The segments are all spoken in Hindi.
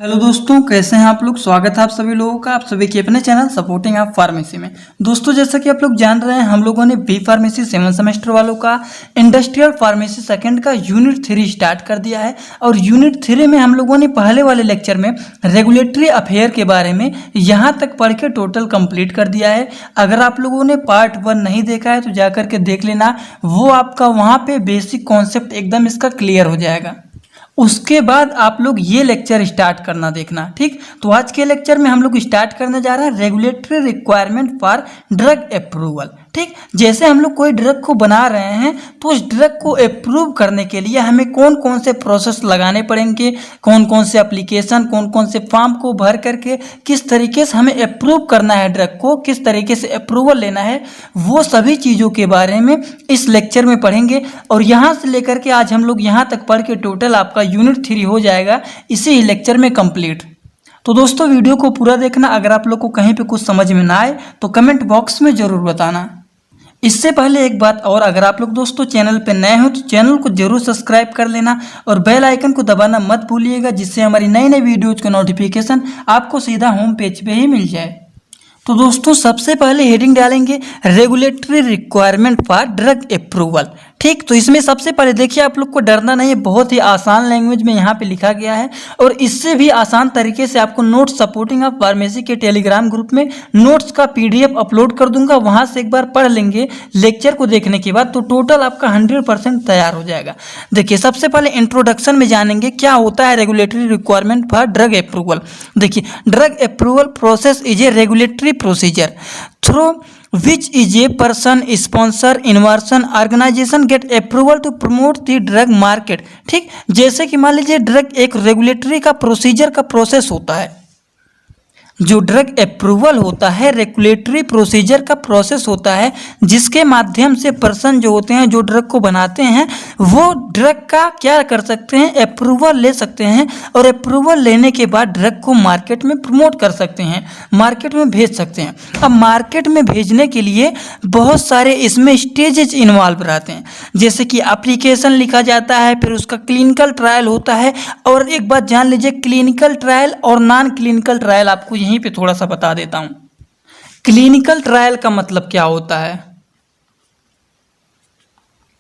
हेलो दोस्तों, कैसे हैं आप लोग। स्वागत है आप सभी लोगों का आप सभी के अपने चैनल सपोर्टिंग आप फार्मेसी में। दोस्तों, जैसा कि आप लोग जान रहे हैं, हम लोगों ने बी फार्मेसी 7 सेमेस्टर वालों का इंडस्ट्रियल फार्मेसी सेकंड का यूनिट 3 स्टार्ट कर दिया है। और यूनिट 3 में हम लोगों ने पहले वाले लेक्चर में रेगुलेटरी अफेयर के बारे में यहाँ तक पढ़ के टोटल कंप्लीट कर दिया है। अगर आप लोगों ने पार्ट 1 नहीं देखा है तो जा करके देख लेना, वो आपका वहाँ पे बेसिक कॉन्सेप्ट एकदम इसका क्लियर हो जाएगा। उसके बाद आप लोग ये लेक्चर स्टार्ट करना देखना, ठीक। तो आज के लेक्चर में हम लोग स्टार्ट करने जा रहे हैं regulatory requirement for drug approval, ठीक। जैसे हम लोग कोई ड्रग को बना रहे हैं तो उस ड्रग को अप्रूव करने के लिए हमें कौन कौन से प्रोसेस लगाने पड़ेंगे, कौन कौन से एप्लीकेशन, कौन कौन से फॉर्म को भर करके किस तरीके से हमें अप्रूव करना है ड्रग को, किस तरीके से अप्रूवल लेना है, वो सभी चीज़ों के बारे में इस लेक्चर में पढ़ेंगे। और यहाँ से लेकर के आज हम लोग यहाँ तक पढ़ के टोटल आपका यूनिट 3 हो जाएगा इसी लेक्चर में कंप्लीट। तो दोस्तों, वीडियो को पूरा देखना। अगर आप लोग को कहीं पे कुछ समझ में ना आए तो कमेंट बॉक्स में ज़रूर बताना। इससे पहले एक बात और, अगर आप लोग दोस्तों चैनल पे नए हो तो चैनल को जरूर सब्सक्राइब कर लेना और बेल आइकन को दबाना मत भूलिएगा, जिससे हमारी नई नई वीडियोज़ का नोटिफिकेशन आपको सीधा होम पेज पे ही मिल जाए। तो दोस्तों, सबसे पहले हेडिंग डालेंगे regulatory requirement for drug approval, ठीक। तो इसमें सबसे पहले देखिए, आप लोग को डरना नहीं है, बहुत ही आसान लैंग्वेज में यहाँ पे लिखा गया है। और इससे भी आसान तरीके से आपको नोट्स सपोर्टिंग ऑफ फार्मेसी के टेलीग्राम ग्रुप में नोट्स का PDF अपलोड कर दूंगा, वहाँ से एक बार पढ़ लेंगे लेक्चर को देखने के बाद तो टोटल आपका 100% तैयार हो जाएगा। देखिए, सबसे पहले इंट्रोडक्शन में जानेंगे क्या होता है regulatory requirement for drug approval. देखिए, drug approval process is a regulatory procedure through which is a person sponsor innovation organization get approval to promote the drug market, ठीक। जैसे कि मान लीजिए ड्रग एक रेगुलेटरी का प्रोसीजर का प्रोसेस होता है, जो ड्रग अप्रूवल होता है रेगुलेटरी प्रोसीजर का प्रोसेस होता है, जिसके माध्यम से पर्सन जो होते हैं जो ड्रग को बनाते हैं वो ड्रग का क्या कर सकते हैं, अप्रूवल ले सकते हैं। और अप्रूवल लेने के बाद ड्रग को मार्केट में प्रमोट कर सकते हैं, मार्केट में भेज सकते हैं। अब मार्केट में भेजने के लिए बहुत सारे इसमें स्टेजेज इन्वॉल्व रहते हैं, जैसे कि एप्लीकेशन लिखा जाता है, फिर उसका क्लिनिकल ट्रायल होता है। और एक बात जान लीजिए, क्लिनिकल ट्रायल और नॉन क्लिनिकल ट्रायल आपको यहीं पे थोड़ा सा बता देता हूं। क्लिनिकल ट्रायल का मतलब क्या होता है,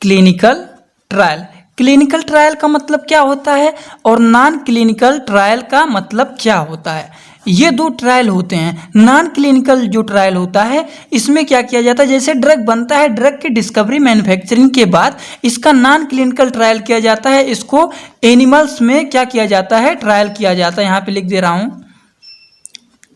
क्लिनिकल ट्रायल का मतलब क्या होता है और नॉन क्लिनिकल ट्रायल का मतलब क्या होता है। ये दो ट्रायल होते हैं। नॉन क्लिनिकल जो ट्रायल होता है, इसमें क्या किया जाता है, जैसे ड्रग बनता है, ड्रग की डिस्कवरी मैन्युफैक्चरिंग के बाद इसका नॉन क्लिनिकल ट्रायल किया जाता है। इसको एनिमल्स में क्या किया जाता है, ट्रायल किया जाता है। यहाँ पे लिख दे रहा हूँ,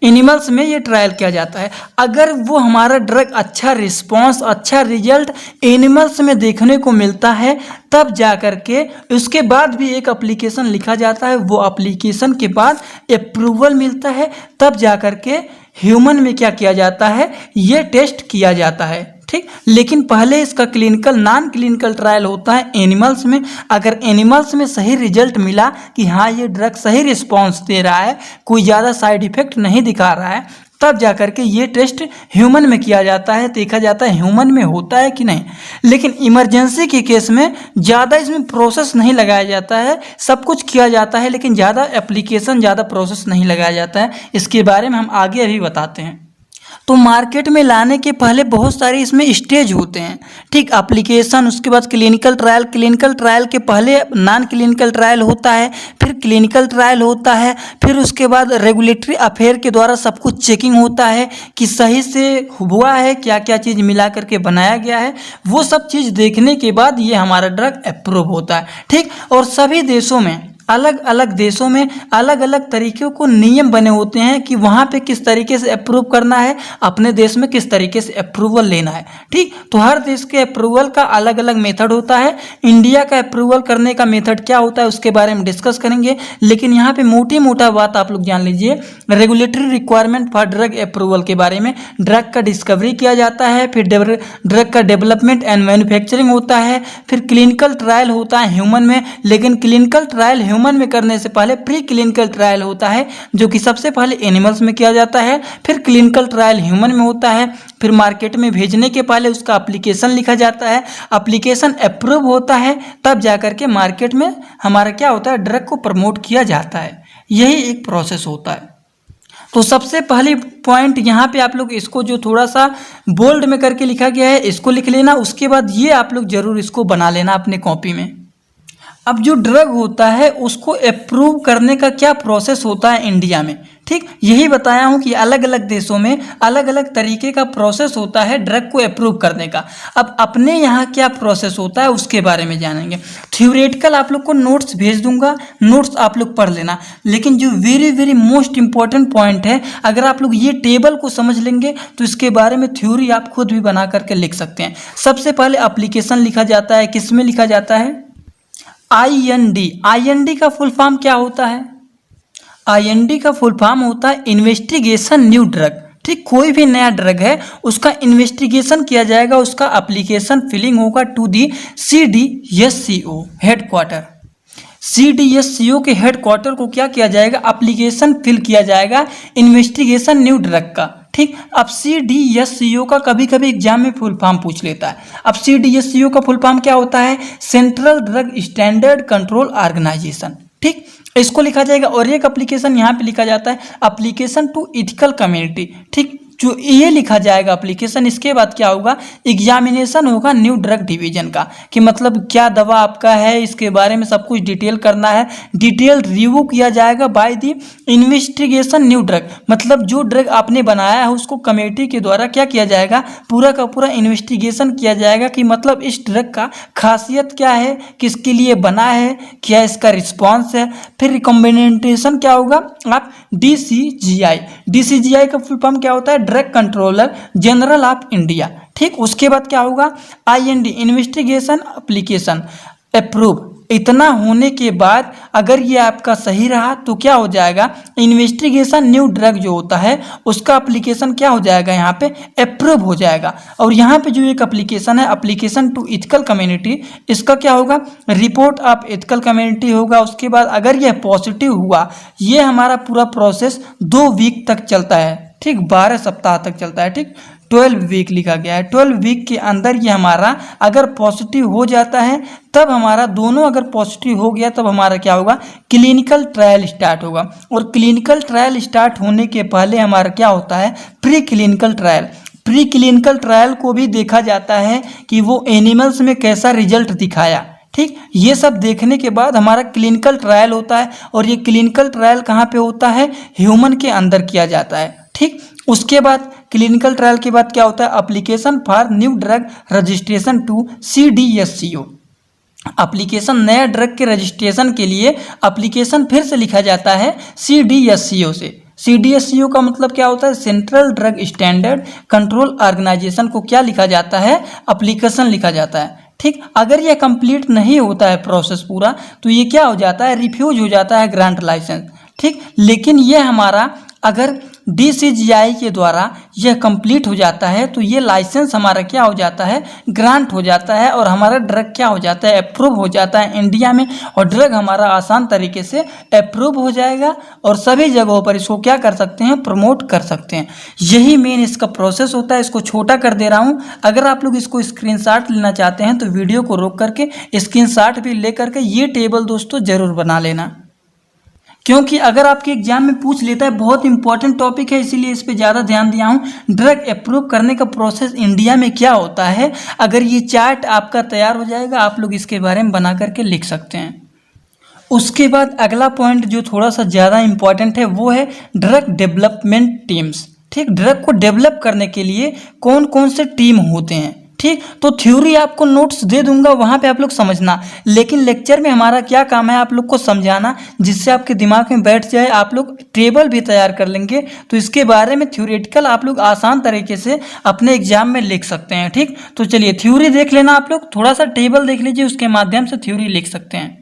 एनिमल्स में ये ट्रायल किया जाता है। अगर वो हमारा ड्रग अच्छा रिस्पॉन्स, अच्छा रिजल्ट एनिमल्स में देखने को मिलता है, तब जा कर के उसके बाद भी एक एप्लीकेशन लिखा जाता है। वो एप्लीकेशन के बाद अप्रूवल मिलता है, तब जा कर के ह्यूमन में क्या किया जाता है, ये टेस्ट किया जाता है, ठीक। लेकिन पहले इसका नॉन क्लिनिकल ट्रायल होता है एनिमल्स में। अगर एनिमल्स में सही रिजल्ट मिला कि हाँ ये ड्रग सही रिस्पॉन्स दे रहा है, कोई ज़्यादा साइड इफेक्ट नहीं दिखा रहा है, तब जा कर के ये टेस्ट ह्यूमन में किया जाता है, देखा जाता है ह्यूमन में होता है कि नहीं। लेकिन इमरजेंसी के केस में ज़्यादा इसमें प्रोसेस नहीं लगाया जाता है, सब कुछ किया जाता है, लेकिन ज़्यादा एप्लीकेशन, ज़्यादा प्रोसेस नहीं लगाया जाता है। इसके बारे में हम आगे अभी बताते हैं। तो मार्केट में लाने के पहले बहुत सारे इसमें स्टेज होते हैं, ठीक। एप्लीकेशन, उसके बाद क्लिनिकल ट्रायल के पहले नॉन क्लिनिकल ट्रायल होता है, फिर क्लिनिकल ट्रायल होता है, फिर उसके बाद रेगुलेटरी अफेयर के द्वारा सब कुछ चेकिंग होता है कि सही से हुआ है, क्या क्या चीज़ मिला करके बनाया गया है, वो सब चीज़ देखने के बाद ये हमारा ड्रग अप्रूव होता है, ठीक। और सभी देशों में, अलग अलग देशों में अलग अलग तरीक़ों को नियम बने होते हैं कि वहाँ पे किस तरीके से अप्रूव करना है, अपने देश में किस तरीके से अप्रूवल लेना है, ठीक। तो हर देश के अप्रूवल का अलग अलग मेथड होता है। इंडिया का अप्रूवल करने का मेथड क्या होता है उसके बारे में डिस्कस करेंगे, लेकिन यहाँ पे मोटी मोटा बात आप लोग जान लीजिए। Regulatory requirement for drug approval के बारे में, ड्रग का डिस्कवरी किया जाता है, फिर ड्रग का डेवलपमेंट एंड मैन्युफैक्चरिंग होता है, फिर क्लिनिकल ट्रायल होता है ह्यूमन में। लेकिन क्लिनिकल ट्रायल ह्यूमन में करने से पहले प्री क्लिनिकल ट्रायल होता है, जो कि सबसे पहले एनिमल्स में किया जाता है, फिर क्लिनिकल ट्रायल ह्यूमन में होता है, फिर मार्केट में भेजने के पहले उसका एप्लीकेशन लिखा जाता है, एप्लीकेशन अप्रूव होता है, तब जाकर के मार्केट में हमारा क्या होता है, ड्रग को प्रमोट किया जाता है। यही एक प्रोसेस होता है। तो सबसे पहली पॉइंट यहाँ पे आप लोग इसको जो थोड़ा सा बोल्ड में करके लिखा गया है इसको लिख लेना। उसके बाद ये आप लोग जरूर इसको बना लेना अपने कॉपी में। अब जो ड्रग होता है उसको अप्रूव करने का क्या प्रोसेस होता है इंडिया में, ठीक, यही बताया हूँ कि अलग अलग देशों में अलग अलग तरीके का प्रोसेस होता है ड्रग को अप्रूव करने का। अब अपने यहाँ क्या प्रोसेस होता है उसके बारे में जानेंगे। थ्योरेटिकल आप लोग को नोट्स भेज दूंगा, नोट्स आप लोग पढ़ लेना। लेकिन जो very very most important point है, अगर आप लोग ये टेबल को समझ लेंगे तो इसके बारे में थ्योरी आप खुद भी बना करके लिख सकते हैं। सबसे पहले एप्लीकेशन लिखा जाता है, किसमें लिखा जाता है, IND का फुल फॉर्म क्या होता है, IND का फुल फॉर्म होता है इन्वेस्टिगेशन न्यू ड्रग, ठीक, कोई भी नया ड्रग है उसका इन्वेस्टिगेशन किया जाएगा, उसका एप्लीकेशन फिलिंग होगा to the CDSCO headquarter. CDSCO के हेडक्वार्टर को क्या किया जाएगा, एप्लीकेशन फिल किया जाएगा इन्वेस्टिगेशन न्यू ड्रग का, ठीक। अब CDSCO का कभी कभी एग्जाम में फुल फॉर्म पूछ लेता है। अब CDSCO का फुल फॉर्म क्या होता है, central drug standard control organisation, ठीक, इसको लिखा जाएगा। और एक एप्लीकेशन यहाँ पे लिखा जाता है एप्लीकेशन टू एथिकल कम्युनिटी, ठीक, जो ये लिखा जाएगा एप्लीकेशन। इसके बाद क्या होगा, एग्जामिनेशन होगा न्यू ड्रग डिवीजन का, कि मतलब क्या दवा आपका है इसके बारे में सब कुछ डिटेल करना है, डिटेल रिव्यू किया जाएगा by the investigation new drug, मतलब जो ड्रग आपने बनाया है उसको कमेटी के द्वारा क्या किया जाएगा, पूरा का पूरा इन्वेस्टिगेशन किया जाएगा कि मतलब इस ड्रग का खासियत क्या है, किसके लिए बना है, क्या इसका रिस्पॉन्स है। फिर रिकमेंडेशन क्या होगा, आप DCGI का फुल फॉर्म क्या होता है, drug controller general of India, ठीक। उसके बाद क्या होगा, IND इन्वेस्टिगेशन एप्लीकेशन अप्रूव। इतना होने के बाद अगर ये आपका सही रहा तो क्या हो जाएगा, इन्वेस्टिगेशन न्यू ड्रग जो होता है उसका एप्लीकेशन क्या हो जाएगा, यहाँ पे अप्रूव हो जाएगा। और यहाँ पे जो एक एप्लीकेशन है एप्लीकेशन टू एथिकल कम्युनिटी, इसका क्या होगा, रिपोर्ट ऑफ एथिकल कम्युनिटी होगा। उसके बाद अगर यह पॉजिटिव हुआ, ये हमारा पूरा प्रोसेस 2 वीक तक चलता है, ठीक, 12 सप्ताह तक चलता है, ठीक, 12 वीक लिखा गया है। 12 वीक के अंदर ये हमारा अगर पॉजिटिव हो जाता है, तब हमारा दोनों अगर पॉजिटिव हो गया तब हमारा क्या होगा, क्लिनिकल ट्रायल स्टार्ट होगा। और क्लिनिकल ट्रायल स्टार्ट होने के पहले हमारा क्या होता है, pre clinical trial. Pre clinical trial को भी देखा जाता है कि वो एनिमल्स में कैसा रिजल्ट दिखाया, ठीक, ये सब देखने के बाद हमारा क्लिनिकल ट्रायल होता है। और ये क्लिनिकल ट्रायल कहाँ पे होता है, ह्यूमन के अंदर किया जाता है, ठीक। उसके बाद क्लिनिकल ट्रायल के बाद क्या होता है, application for new drug registration to CDSCO। Application नया ड्रग के रजिस्ट्रेशन के लिए एप्लीकेशन फिर से लिखा जाता है CDSCO से। CDSCO का मतलब क्या होता है, central drug standard control organisation को क्या लिखा जाता है, एप्लीकेशन लिखा जाता है, ठीक। अगर ये कंप्लीट नहीं होता है प्रोसेस पूरा तो ये क्या हो जाता है, रिफ्यूज हो जाता है ग्रांट लाइसेंस, ठीक। लेकिन ये हमारा अगर DCGI के द्वारा यह कंप्लीट हो जाता है तो ये लाइसेंस हमारा क्या हो जाता है, ग्रांट हो जाता है। और हमारा ड्रग क्या हो जाता है, अप्रूव हो जाता है इंडिया में। और ड्रग हमारा आसान तरीके से अप्रूव हो जाएगा और सभी जगहों पर इसको क्या कर सकते हैं, प्रमोट कर सकते हैं। यही मेन इसका प्रोसेस होता है। इसको छोटा कर दे रहा हूँ। अगर आप लोग इसको स्क्रीनशॉट लेना चाहते हैं तो वीडियो को रोक करके स्क्रीनशॉट भी ले करके ये टेबल दोस्तों जरूर बना लेना, क्योंकि अगर आपके एग्जाम में पूछ लेता है, बहुत इंपॉर्टेंट टॉपिक है, इसीलिए इस पे ज़्यादा ध्यान दिया हूँ। ड्रग अप्रूव करने का प्रोसेस इंडिया में क्या होता है, अगर ये चार्ट आपका तैयार हो जाएगा आप लोग इसके बारे में बना करके लिख सकते हैं। उसके बाद अगला पॉइंट जो थोड़ा सा ज़्यादा इंपॉर्टेंट है वो है ड्रग डेवलपमेंट टीम्स, ठीक। ड्रग को डेवलप करने के लिए कौन कौन से टीम होते हैं, ठीक। तो थ्योरी आपको नोट्स दे दूंगा, वहाँ पे आप लोग समझना। लेकिन लेक्चर में हमारा क्या काम है, आप लोग को समझाना, जिससे आपके दिमाग में बैठ जाए। आप लोग टेबल भी तैयार कर लेंगे तो इसके बारे में थ्योरेटिकल आप लोग आसान तरीके से अपने एग्जाम में लिख सकते हैं, ठीक। तो चलिए थ्योरी देख लेना, आप लोग थोड़ा सा टेबल देख लीजिए, उसके माध्यम से थ्योरी लिख सकते हैं।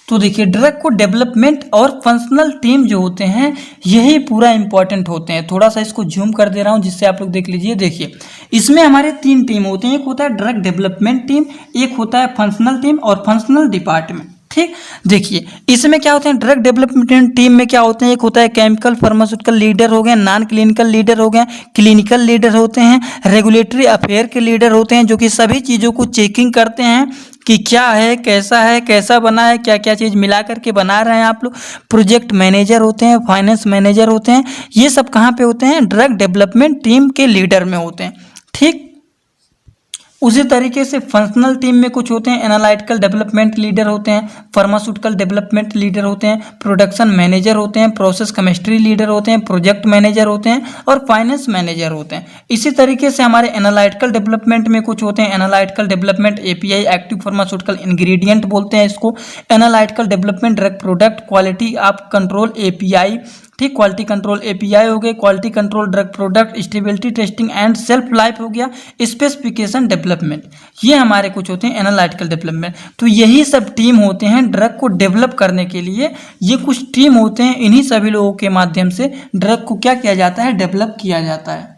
तो देखिए, ड्रग को डेवलपमेंट और फंक्शनल टीम जो होते हैं यही पूरा इंपॉर्टेंट होते हैं। थोड़ा सा इसको जूम कर दे रहा हूँ जिससे आप लोग देख लीजिए। देखिए, इसमें हमारे 3 टीम होते हैं, एक होता है ड्रग डेवलपमेंट टीम, एक होता है फंक्शनल टीम और फंक्शनल डिपार्टमेंट, ठीक। देखिए, इसमें क्या होते हैं, ड्रग डेवलपमेंट टीम में क्या होते हैं, एक होता है केमिकल फार्मास्यूटिकल लीडर हो गए, नॉन क्लिनिकल लीडर हो गए, क्लिनिकल लीडर होते हैं, रेगुलेटरी अफेयर के लीडर होते हैं जो कि सभी चीज़ों को चेकिंग करते हैं, कि क्या है, कैसा बना है, क्या क्या चीज़ मिला करके बना रहे हैं आप लोग। प्रोजेक्ट मैनेजर होते हैं, फाइनेंस मैनेजर होते हैं, ये सब कहाँ पे होते हैं, ड्रग डेवलपमेंट टीम के लीडर में होते हैं। ठीक, उसी तरीके से फंक्शनल टीम में कुछ होते हैं, एनालिटिकल डेवलपमेंट लीडर होते हैं, फार्मास्यूटिकल डेवलपमेंट लीडर होते हैं, प्रोडक्शन मैनेजर होते हैं, प्रोसेस केमिस्ट्री लीडर होते हैं, प्रोजेक्ट मैनेजर होते हैं और फाइनेंस मैनेजर होते हैं। इसी तरीके से हमारे एनालिटिकल डेवलपमेंट में कुछ होते हैं, analytical development API, active pharmaceutical ingredient बोलते हैं इसको, analytical development drug product, quality of control API, ठीक, क्वालिटी कंट्रोल एपीआई हो गए, quality control drug product, stability testing and self life हो गया, स्पेसिफिकेशन डेवलपमेंट, ये हमारे कुछ होते हैं एनालिटिकल डेवलपमेंट। तो यही सब टीम होते हैं ड्रग को डेवलप करने के लिए, ये कुछ टीम होते हैं, इन्हीं सभी लोगों के माध्यम से ड्रग को क्या किया जाता है, डेवलप किया जाता है।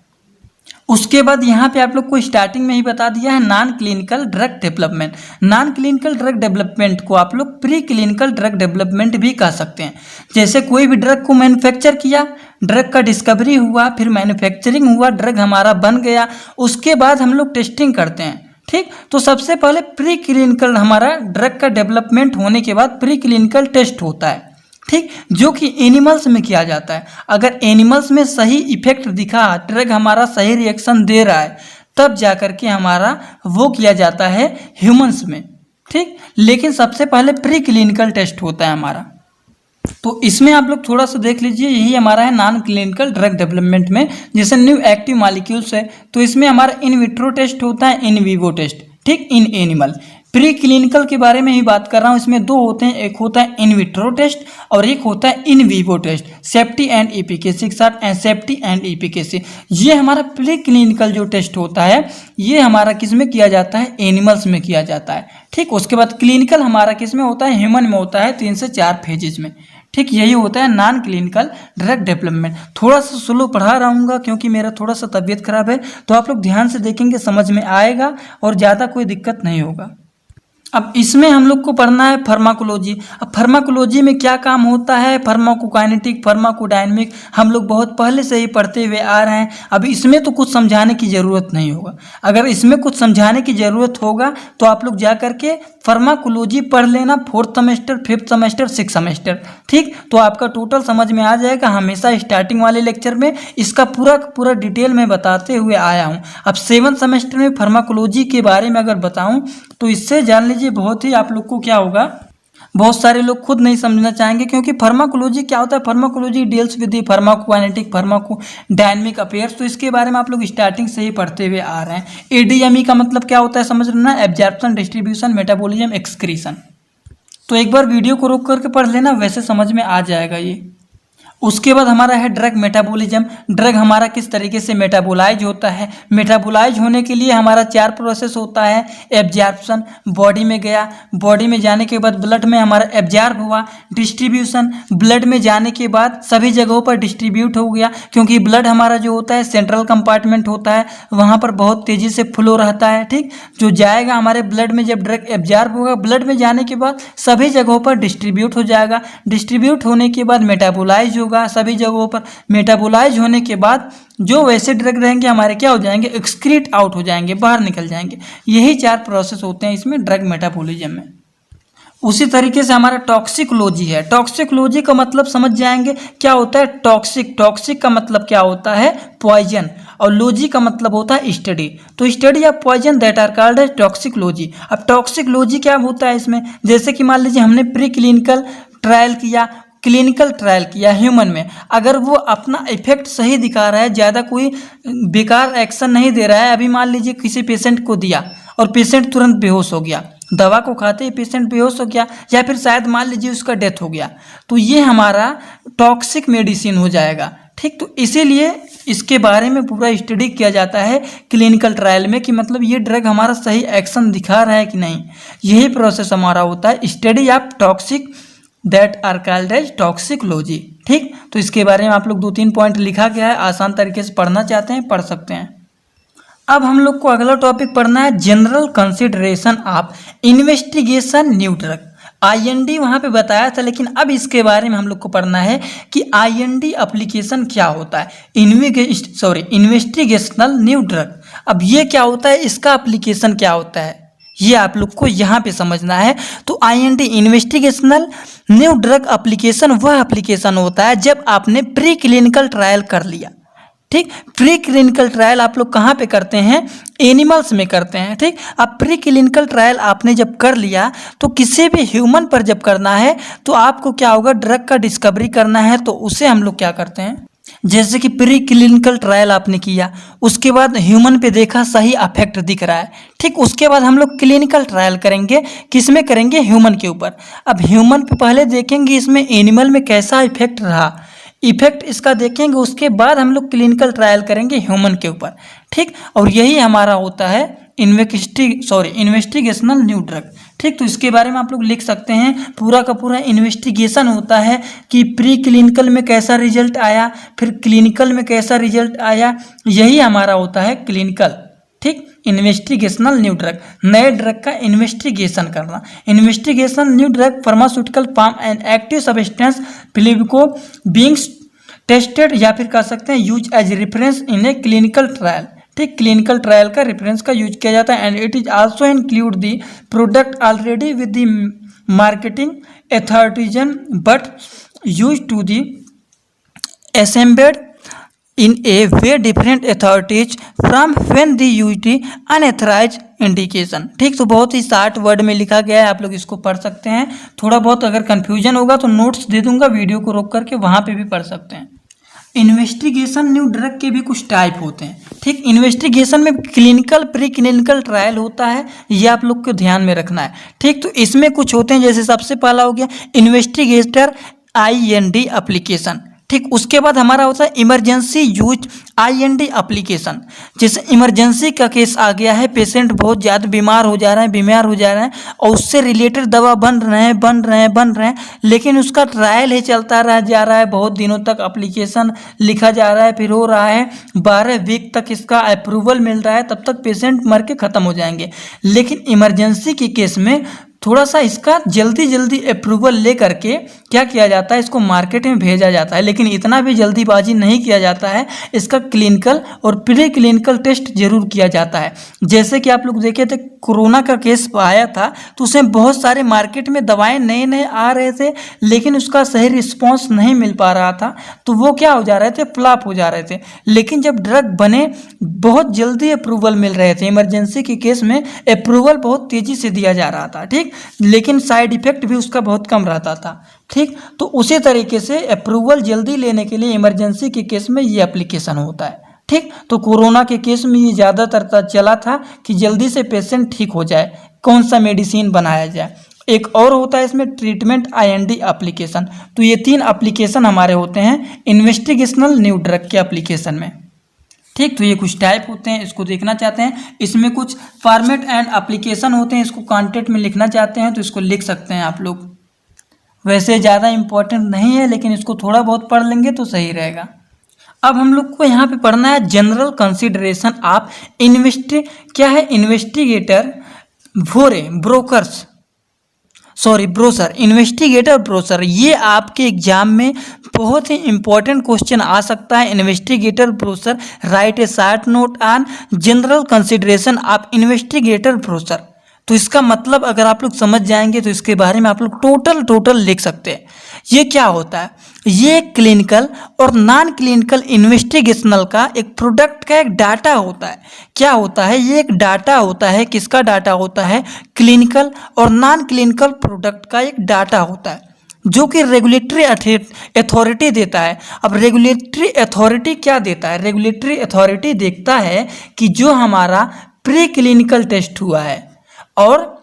उसके बाद यहाँ पे आप लोग को स्टार्टिंग में ही बता दिया है non clinical drug development. Non clinical drug development को आप लोग प्री क्लिनिकल ड्रग डेवलपमेंट भी कह सकते हैं। जैसे कोई भी ड्रग को मैन्युफैक्चर किया, ड्रग का डिस्कवरी हुआ, फिर मैन्युफैक्चरिंग हुआ, ड्रग हमारा बन गया, उसके बाद हम लोग टेस्टिंग करते हैं। ठीक, तो सबसे पहले प्री क्लिनिकल हमारा ड्रग का डेवलपमेंट होने के बाद प्री क्लिनिकल टेस्ट होता है। ठीक, जो कि एनिमल्स में किया जाता है। अगर एनिमल्स में सही इफेक्ट दिखा, ड्रग हमारा सही रिएक्शन दे रहा है, तब जा कर के हमारा वो किया जाता है ह्यूमंस में। ठीक, लेकिन सबसे पहले प्री क्लिनिकल टेस्ट होता है हमारा। तो इसमें आप लोग थोड़ा सा देख लीजिए, यही हमारा है नॉन क्लिनिकल ड्रग डेवलपमेंट में। जैसे न्यू एक्टिव मॉलिक्यूल्स है तो इसमें हमारा इन विट्रो टेस्ट होता है, इन विवो टेस्ट, ठीक, इन एनिमल। प्री क्लिनिकल के बारे में ही बात कर रहा हूँ, इसमें दो होते हैं, एक होता है इन विट्रो टेस्ट और एक होता है in vivo test, safety and efficacy के साथ, सेफ्टी एंड एफिकेसी। ये हमारा प्री क्लिनिकल जो टेस्ट होता है ये हमारा किस में किया जाता है, एनिमल्स में किया जाता है। ठीक, उसके बाद क्लिनिकल हमारा किस में होता है, ह्यूमन में होता है, 3 से 4 फेजेज में। ठीक, यही होता है नॉन क्लिनिकल ड्रग डेवलपमेंट। थोड़ा सा स्लो पढ़ा रहूँगा क्योंकि मेरा थोड़ा सा तबीयत खराब है, तो आप लोग ध्यान से देखेंगे, समझ में आएगा और ज़्यादा कोई दिक्कत नहीं होगा। अब इसमें हम लोग को पढ़ना है फार्माकोलॉजी। अब फार्माकोलॉजी में क्या काम होता है, फार्माकोकाइनेटिक, फार्माकोडायनेमिक, हम लोग बहुत पहले से ही पढ़ते हुए आ रहे हैं। अब इसमें तो कुछ समझाने की ज़रूरत नहीं होगा। अगर इसमें कुछ समझाने की ज़रूरत होगा तो आप लोग जा करके फार्माकोलॉजी पढ़ लेना, 4th semester, 5th semester, 6th semester. ठीक, तो आपका टोटल समझ में आ जाएगा। हमेशा स्टार्टिंग वाले लेक्चर में इसका पूरा डिटेल में बताते हुए आया हूँ। अब 7th सेमेस्टर में फार्माकोलॉजी के बारे में अगर बताऊँ तो इससे जान लीजिए बहुत ही आप लोग को क्या होगा, बहुत सारे लोग खुद नहीं समझना चाहेंगे, क्योंकि फार्माकोलॉजी क्या होता है, pharmacology deals with the pharmacokinetic, pharmacodynamic affairs. तो इसके बारे में आप लोग स्टार्टिंग से ही पढ़ते हुए आ रहे हैं। एडीएमई का मतलब क्या होता है समझ लेना, एब्जॉर्प्शन, डिस्ट्रीब्यूशन, मेटाबॉलिज्म, एक्सक्रीशन। तो एक बार वीडियो को रोक करके पढ़ लेना, वैसे समझ में आ जाएगा ये। उसके बाद हमारा है ड्रग मेटाबॉलिज्म। ड्रग हमारा किस तरीके से मेटाबोलाइज होता है। मेटाबोलाइज होने के लिए हमारा 4 प्रोसेस होता है। एब्जॉर्प्शन, बॉडी में गया, बॉडी में जाने के बाद ब्लड में हमारा एब्जॉर्ब हुआ। डिस्ट्रीब्यूशन, ब्लड में जाने के बाद सभी जगहों पर डिस्ट्रीब्यूट हो गया, क्योंकि ब्लड हमारा जो होता है सेंट्रल कंपार्टमेंट होता है, वहाँ पर बहुत तेज़ी से फ्लो रहता है। ठीक, जो जाएगा हमारे ब्लड में, जब ड्रग एब्जॉर्ब होगा, ब्लड में जाने के बाद सभी जगहों पर डिस्ट्रीब्यूट हो जाएगा। डिस्ट्रीब्यूट होने के बाद मेटाबोलाइज सभी जगहों पर। मेटाबोलाइज होने के बाद जो वैसे ड्रग रहेंगे हमारे क्या हो जाएंगे, एक्सक्रीट आउट हो जाएंगे, बाहर निकल जाएंगे। यही 4 प्रोसेस होते हैं इसमें ड्रग मेटाबॉलिज्म में। उसी तरीके से हमारा टॉक्सिकोलॉजी है। टॉक्सिकोलॉजी का मतलब समझ जाएंगे क्या होता है, टॉक्सिक। टॉक्सिक का मतलब क्या होता है, पॉइजन, और लॉजी का मतलब होता है स्टडी। तो study of poison that are called as toxicology. अब टॉक्सिकोलॉजी क्या होता है इसमें, जैसे कि मान लीजिए हमने प्री क्लिनिकल ट्रायल किया, क्लिनिकल ट्रायल किया ह्यूमन में, अगर वो अपना इफेक्ट सही दिखा रहा है, ज़्यादा कोई बेकार एक्शन नहीं दे रहा है, अभी मान लीजिए किसी पेशेंट को दिया और पेशेंट तुरंत बेहोश हो गया, दवा को खाते ही पेशेंट बेहोश हो गया, या फिर शायद मान लीजिए उसका डेथ हो गया, तो ये हमारा टॉक्सिक मेडिसिन हो जाएगा। ठीक, तो इसीलिए इसके बारे में पूरा स्टडी किया जाता है क्लिनिकल ट्रायल में, कि मतलब ये ड्रग हमारा सही एक्शन दिखा रहा है कि नहीं। यही प्रोसेस हमारा होता है, study of toxic that are called as toxicology. ठीक, तो इसके बारे में आप लोग 2-3 पॉइंट लिखा गया है, आसान तरीके से पढ़ना चाहते हैं पढ़ सकते हैं। अब हम लोग को अगला टॉपिक पढ़ना है general consideration of investigation new drug. IND वहाँ पे बताया था, लेकिन अब इसके बारे में हम लोग को पढ़ना है कि IND एप्लीकेशन क्या होता है, इन्वेस्टिगेशनल न्यू ड्रग। अब ये क्या होता है, इसका एप्लीकेशन क्या होता है, ये आप लोग को यहाँ पे समझना है। तो IND investigational new drug application वह एप्लीकेशन होता है जब आपने प्री क्लिनिकल ट्रायल कर लिया। ठीक, प्री क्लिनिकल ट्रायल आप लोग कहाँ पे करते हैं? एनिमल्स में करते हैं। ठीक, अब प्री क्लिनिकल ट्रायल आपने जब कर लिया तो किसी भी ह्यूमन पर जब करना है तो आपको क्या होगा, ड्रग का डिस्कवरी करना है तो उसे हम लोग क्या करते हैं, जैसे कि प्री क्लिनिकल ट्रायल आपने किया, उसके बाद ह्यूमन पे देखा सही इफेक्ट दिख रहा है। ठीक, उसके बाद हम लोग क्लिनिकल ट्रायल करेंगे, किस में करेंगे? ह्यूमन के ऊपर। अब ह्यूमन पे पहले देखेंगे इसमें एनिमल में कैसा इफेक्ट रहा, इफेक्ट इसका देखेंगे, उसके बाद हम लोग क्लिनिकल ट्रायल करेंगे ह्यूमन के ऊपर। ठीक, और यही हमारा होता है इन्वेस्टिगेशनल न्यू ड्रग। ठीक, तो इसके बारे में आप लोग लिख सकते हैं, पूरा का पूरा इन्वेस्टिगेशन होता है कि प्री क्लिनिकल में कैसा रिजल्ट आया, फिर क्लिनिकल में कैसा रिजल्ट आया, यही हमारा होता है क्लिनिकल। ठीक, इन्वेस्टिगेशनल न्यू ड्रग, नए ड्रग का इन्वेस्टिगेशन करना। Investigation new drug pharmaceutical form and active substance placebo beings tested, या फिर कह सकते हैं use as reference in a clinical trial. ठीक, क्लिनिकल ट्रायल का रेफरेंस का यूज किया जाता है। And it is also include the product already with the marketing authorisation but use to the assembled in a way different authorities from when they use the unauthorized indication। ठीक, तो बहुत ही शार्ट वर्ड में लिखा गया है, आप लोग इसको पढ़ सकते हैं। थोड़ा बहुत अगर कंफ्यूजन होगा तो नोट्स दे दूंगा, वीडियो को रोक करके वहाँ पे भी पढ़ सकते हैं। इन्वेस्टिगेशन न्यू ड्रग के भी कुछ टाइप होते हैं। ठीक, इन्वेस्टिगेशन में क्लिनिकल प्री क्लिनिकल ट्रायल होता है, ये आप लोग को ध्यान में रखना है। ठीक, तो इसमें कुछ होते हैं, जैसे सबसे पहला हो गया इन्वेस्टिगेटर IND एप्लीकेशन। ठीक, उसके बाद हमारा होता है इमरजेंसी यूज IND एप्लीकेशन। जैसे इमरजेंसी का केस आ गया है, पेशेंट बहुत ज़्यादा बीमार हो जा रहे हैं और उससे रिलेटेड दवा बन रहे हैं, लेकिन उसका ट्रायल ही चलता जा रहा है, बहुत दिनों तक एप्लीकेशन लिखा जा रहा है, फिर हो रहा है 12 वीक तक इसका अप्रूवल मिल रहा है, तब तक पेशेंट मर के ख़त्म हो जाएंगे। लेकिन इमरजेंसी के केस में थोड़ा सा इसका जल्दी अप्रूवल ले करके क्या किया जाता है, इसको मार्केट में भेजा जाता है, लेकिन इतना भी जल्दीबाजी नहीं किया जाता है। इसका क्लिनिकल और प्री क्लिनिकल टेस्ट जरूर किया जाता है। जैसे कि आप लोग देखे थे, कोरोना का केस आया था तो उसमें बहुत सारे मार्केट में दवाएं नए आ रहे थे, लेकिन उसका सही रिस्पॉन्स नहीं मिल पा रहा था, तो वो क्या हो जा रहे थे, फ्लॉप हो जा रहे थे। लेकिन जब ड्रग बने, बहुत जल्दी अप्रूवल मिल रहे थे। इमरजेंसी के केस में अप्रूवल बहुत तेज़ी से दिया जा रहा था। ठीक, लेकिन साइड इफेक्ट भी उसका बहुत कम रहता था। ठीक, तो उसी तरीके से अप्रूवल जल्दी लेने के लिए इमरजेंसी के केस में ये एप्लीकेशन होता है। ठीक, तो कोरोना के केस में ये ज़्यादातर चला था कि जल्दी से पेशेंट ठीक हो जाए, कौन सा मेडिसिन बनाया जाए। एक और होता है इसमें ट्रीटमेंट IND एप्लीकेशन। तो ये 3 एप्लीकेशन हमारे होते हैं इन्वेस्टिगेशनल न्यू ड्रग के एप्लीकेशन में। ठीक, तो ये कुछ टाइप होते हैं, इसको देखना चाहते हैं। इसमें कुछ फॉर्मेट एंड एप्लीकेशन होते हैं, इसको कॉन्टेंट में लिखना चाहते हैं तो इसको लिख सकते हैं आप लोग। वैसे ज़्यादा इम्पोर्टेंट नहीं है, लेकिन इसको थोड़ा बहुत पढ़ लेंगे तो सही रहेगा। अब हम लोग को यहाँ पे पढ़ना है general consideration of investigator brochure, investigator brochure. ये आपके एग्जाम में बहुत ही इंपॉर्टेंट क्वेश्चन आ सकता है। Investigator brochure, right A short note on general consideration of investigator brochure. तो इसका मतलब अगर आप लोग समझ जाएंगे तो इसके बारे में आप लोग टोटल लिख सकते हैं। ये क्या होता है, ये क्लिनिकल और नॉन क्लिनिकल इन्वेस्टिगेशनल का एक प्रोडक्ट का एक डाटा होता है। क्या होता है, ये एक डाटा होता है। किसका डाटा होता है? क्लिनिकल और नॉन क्लिनिकल प्रोडक्ट का एक डाटा होता है, जो कि रेगुलेटरी अथॉरिटी देता है। अब रेगुलेटरी अथॉरिटी क्या देता है? रेगुलेटरी अथॉरिटी देखता है कि जो हमारा प्री क्लिनिकल टेस्ट हुआ है और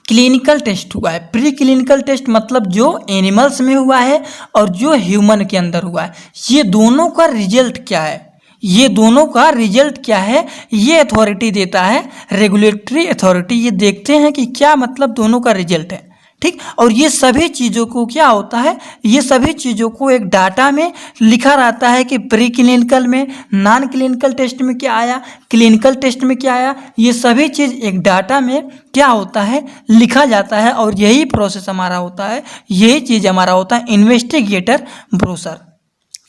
क्लिनिकल टेस्ट हुआ है। प्री क्लिनिकल टेस्ट मतलब जो एनिमल्स में हुआ है और जो ह्यूमन के अंदर हुआ है, ये दोनों का रिजल्ट क्या है, ये अथॉरिटी देता है, रेगुलेटरी अथॉरिटी। ये देखते हैं कि क्या मतलब दोनों का रिजल्ट है। ठीक, और ये सभी चीज़ों को क्या होता है, ये सभी चीज़ों को एक डाटा में लिखा रहता है कि प्री क्लिनिकल में, नॉन क्लिनिकल टेस्ट में क्या आया, क्लिनिकल टेस्ट में क्या आया। ये सभी चीज़ एक डाटा में क्या होता है, लिखा जाता है। और यही प्रोसेस हमारा होता है, यही चीज़ हमारा होता है इन्वेस्टिगेटर ब्रोसर।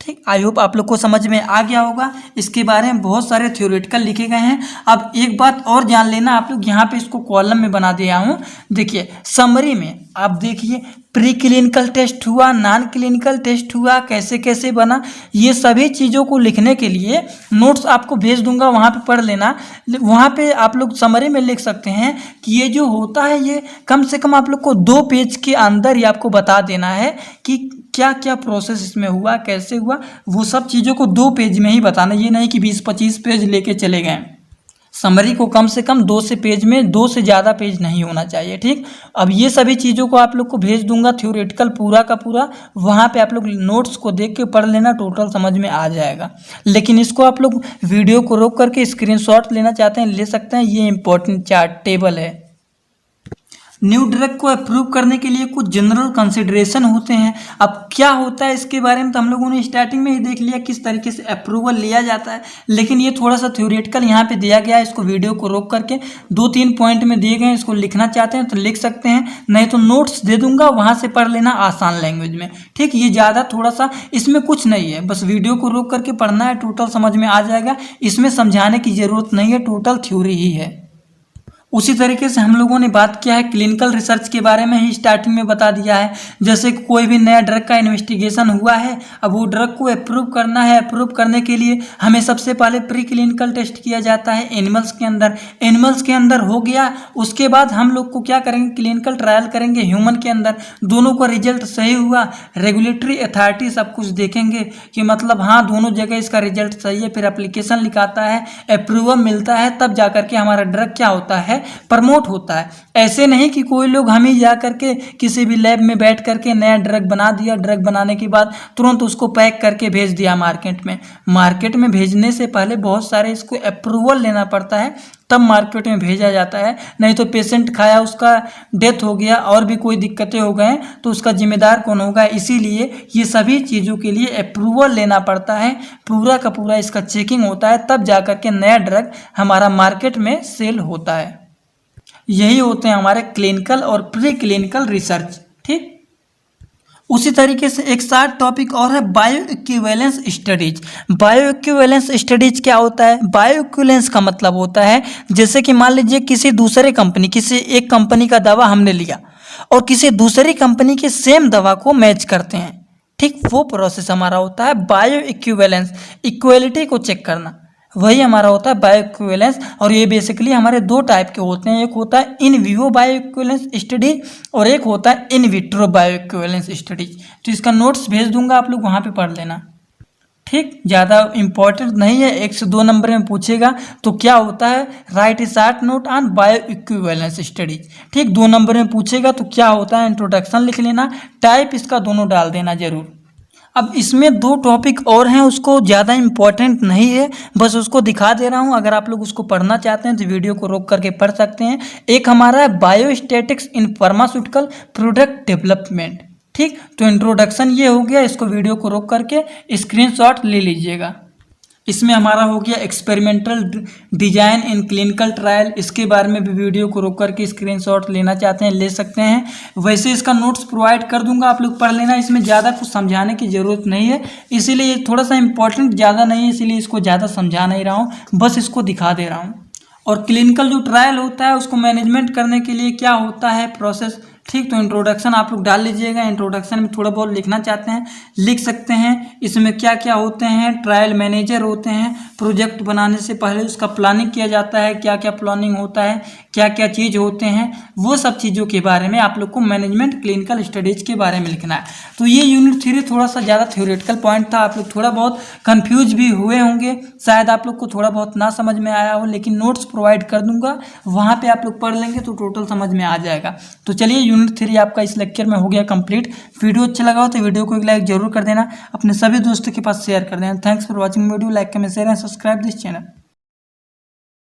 ठीक, आई होप आप लोग को समझ में आ गया होगा। इसके बारे में बहुत सारे थ्योरेटिकल लिखे गए हैं। अब एक बात और जान लेना आप लोग, यहाँ पे इसको कॉलम में बना दिया हूँ। देखिए समरी में आप देखिए, प्री क्लिनिकल टेस्ट हुआ, नॉन क्लिनिकल टेस्ट हुआ, कैसे कैसे बना, ये सभी चीज़ों को लिखने के लिए नोट्स आपको भेज दूंगा, वहाँ पे पढ़ लेना। वहाँ पे आप लोग समरी में लिख सकते हैं कि ये जो होता है ये कम से कम आप लोग को 2 पेज के अंदर ही आपको बता देना है कि क्या क्या प्रोसेस इसमें हुआ, कैसे हुआ, वो सब चीज़ों को 2 पेज में ही बताना। ये नहीं कि 20-25 पेज लेके चले गए। समरी को कम से कम 2 से पेज में, 2 से ज़्यादा पेज नहीं होना चाहिए। ठीक, अब ये सभी चीज़ों को आप लोग को भेज दूंगा, थ्योरेटिकल पूरा का पूरा। वहाँ पे आप लोग नोट्स को देख के पढ़ लेना, टोटल समझ में आ जाएगा। लेकिन इसको आप लोग वीडियो को रोक करके स्क्रीनशॉट लेना चाहते हैं ले सकते हैं। ये इंपॉर्टेंट चार्ट टेबल है। न्यू ड्रग को अप्रूव करने के लिए कुछ जनरल कंसिडरेशन होते हैं। अब क्या होता है इसके बारे में तो हम लोगों ने स्टार्टिंग में ही देख लिया किस तरीके से अप्रूवल लिया जाता है, लेकिन ये थोड़ा सा थ्योरेटिकल यहाँ पे दिया गया है। इसको वीडियो को रोक करके 2-3 पॉइंट में दिए गए हैं, इसको लिखना चाहते हैं तो लिख सकते हैं, नहीं तो नोट्स दे दूंगा, वहाँ से पढ़ लेना आसान लैंग्वेज में। ठीक, ये ज़्यादा थोड़ा सा इसमें कुछ नहीं है, बस वीडियो को रोक करके पढ़ना है, टोटल समझ में आ जाएगा। इसमें समझाने की ज़रूरत नहीं है, टोटल थ्योरी ही है। उसी तरीके से हम लोगों ने बात किया है क्लिनिकल रिसर्च के बारे में ही स्टार्टिंग में बता दिया है। जैसे कोई भी नया ड्रग का इन्वेस्टिगेशन हुआ है, अब वो ड्रग को अप्रूव करना है। अप्रूव करने के लिए हमें सबसे पहले प्री क्लिनिकल टेस्ट किया जाता है एनिमल्स के अंदर। एनिमल्स के अंदर हो गया, उसके बाद हम लोग को क्या करेंगे, क्लिनिकल ट्रायल करेंगे ह्यूमन के अंदर। दोनों का रिजल्ट सही हुआ, रेगुलेटरी अथॉरिटी सब कुछ देखेंगे कि मतलब हाँ दोनों जगह इसका रिजल्ट सही है, फिर एप्लीकेशन लिखाता है, अप्रूवल मिलता है, तब जा करके हमारा ड्रग क्या होता है, प्रमोट होता है। ऐसे नहीं कि कोई लोग हम ही जा करके किसी भी लैब में बैठ करके नया ड्रग बना दिया, ड्रग बनाने के बाद तुरंत उसको पैक करके भेज दिया मार्केट में। मार्केट में भेजने से पहले बहुत सारे इसको अप्रूवल लेना पड़ता है, तब मार्केट में भेजा जाता है। नहीं तो पेशेंट खाया, उसका डेथ हो गया और भी कोई दिक्कतें हो गए तो उसका जिम्मेदार कौन होगा। इसीलिए ये सभी चीज़ों के लिए अप्रूवल लेना पड़ता है, पूरा का पूरा इसका चेकिंग होता है, तब जा करके नया ड्रग हमारा मार्केट में सेल होता है। यही होते हैं हमारे क्लिनिकल और प्री क्लिनिकल रिसर्च। ठीक, उसी तरीके से एक साथ टॉपिक और है bio equivalence studies. Bio equivalence studies क्या होता है? बायो इक्विवेलेंस का मतलब होता है जैसे कि मान लीजिए किसी दूसरे कंपनी, किसी एक कंपनी का दवा हमने लिया और किसी दूसरी कंपनी के सेम दवा को मैच करते हैं। ठीक, वो प्रोसेस हमारा होता है बायो इक्विवेलेंस, इक्वलिटी को चेक करना, वही हमारा होता है बायो इक्विवेलेंस। और ये बेसिकली हमारे 2 टाइप के होते हैं, एक होता है in Vivo bio equivalence study और एक होता है in vitro bio equivalence study. तो इसका नोट्स भेज दूंगा, आप लोग वहाँ पे पढ़ लेना। ठीक, ज़्यादा इंपॉर्टेंट नहीं है, 1 से 2 नंबर में पूछेगा तो क्या होता है, right A short note on bio equivalence studies. ठीक, 2 नंबर में पूछेगा तो क्या होता है, इंट्रोडक्शन लिख लेना, टाइप इसका दोनों डाल देना जरूर। अब इसमें 2 टॉपिक और हैं, उसको ज़्यादा इम्पोर्टेंट नहीं है, बस उसको दिखा दे रहा हूँ। अगर आप लोग उसको पढ़ना चाहते हैं तो वीडियो को रोक करके पढ़ सकते हैं। एक हमारा है biostatics in pharmaceutical product development. ठीक, तो इंट्रोडक्शन ये हो गया, इसको वीडियो को रोक करके स्क्रीनशॉट ले लीजिएगा। इसमें हमारा हो गया experimental design in clinical trial, इसके बारे में भी वीडियो को रोक करके स्क्रीनशॉट लेना चाहते हैं ले सकते हैं। वैसे इसका नोट्स प्रोवाइड कर दूंगा, आप लोग पढ़ लेना। इसमें ज़्यादा कुछ समझाने की ज़रूरत नहीं है, इसीलिए थोड़ा सा इंपॉर्टेंट ज़्यादा नहीं है, इसीलिए इसको ज़्यादा समझा नहीं रहा हूँ, बस इसको दिखा दे रहा हूँ। और क्लिनिकल जो ट्रायल होता है उसको मैनेजमेंट करने के लिए क्या होता है प्रोसेस। ठीक, तो इंट्रोडक्शन आप लोग डाल लीजिएगा। इंट्रोडक्शन में थोड़ा बहुत लिखना चाहते हैं लिख सकते हैं। इसमें क्या क्या होते हैं, ट्रायल मैनेजर होते हैं, प्रोजेक्ट बनाने से पहले उसका प्लानिंग किया जाता है, क्या क्या प्लानिंग होता है, क्या क्या चीज़ होते हैं, वो सब चीज़ों के बारे में आप लोग को मैनेजमेंट क्लिनिकल स्टडीज़ के बारे में लिखना है। तो ये यूनिट 3 थोड़ा सा ज़्यादा थ्योरेटिकल पॉइंट था, आप लोग थोड़ा बहुत कन्फ्यूज भी हुए होंगे, शायद आप लोग को थोड़ा बहुत ना समझ में आया हो, लेकिन नोट्स प्रोवाइड कर दूंगा, वहाँ पे आप लोग पढ़ लेंगे तो टोटल समझ में आ जाएगा। तो चलिए यूनिट 3 आपका इस लेक्चर में हो गया कंप्लीट। वीडियो अच्छा लगा हो तो वीडियो को एक लाइक जरूर कर देना, अपने सभी दोस्तों के पास शेयर कर देना। Thanks for watching video, like comment share and subscribe this channel.